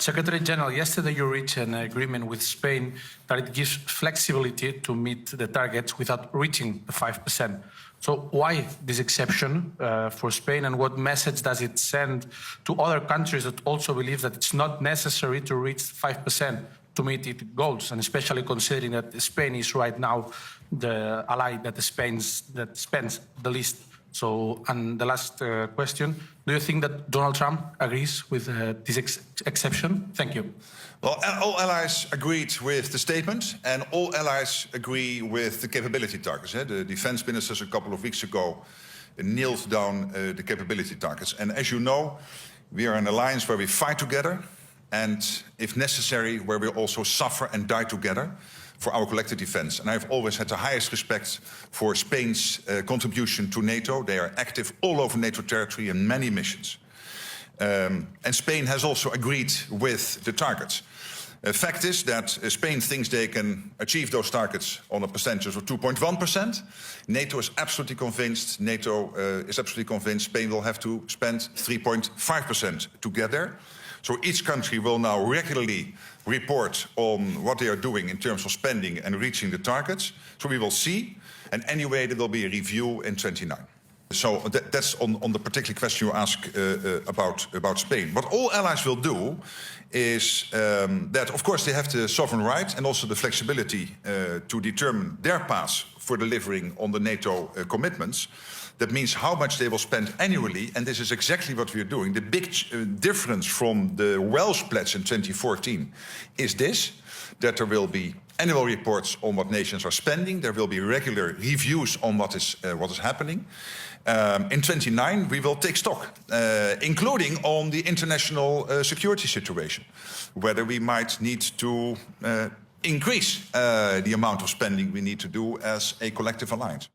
Secretary General, yesterday you reached an agreement with Spain that it gives flexibility to meet the targets without reaching the 5%. So why this exception for Spain, and what message does it send to other countries that also believe that it's not necessary to reach 5% to meet its goals, and especially considering that Spain is right now the ally that spends the least? So, and the last question, do you think that Donald Trump agrees with this exception? Thank you. Well, all allies agreed with the statement, and all allies agree with the capability targets. The defense ministers a couple of weeks ago nailed down the capability targets. And as you know, we are an alliance where we fight together, and if necessary, where we also suffer and die together for our collective defense. And I've always had the highest respect for Spain's contribution to NATO. They are active all over NATO territory in many missions. And Spain has also agreed with the targets. Fact is that Spain thinks they can achieve those targets on a percentage of 2.1%. NATO is absolutely convinced, Spain will have to spend 3.5% to get there. So each country will now regularly report on what they are doing in terms of spending and reaching the targets. So we will see, and anyway there will be a review in 2029. So that's on the particular question you ask about Spain. What all allies will do is that, of course, they have the sovereign right and also the flexibility to determine their path for delivering on the NATO commitments. That means how much they will spend annually, and this is exactly what we are doing. The big difference from the Welsh pledge in 2014 is this, that there will be annual reports on what nations are spending. There will be regular reviews on what is happening. In 2029, we will take stock, including on the international security situation, whether we might need to increase the amount of spending we need to do as a collective alliance.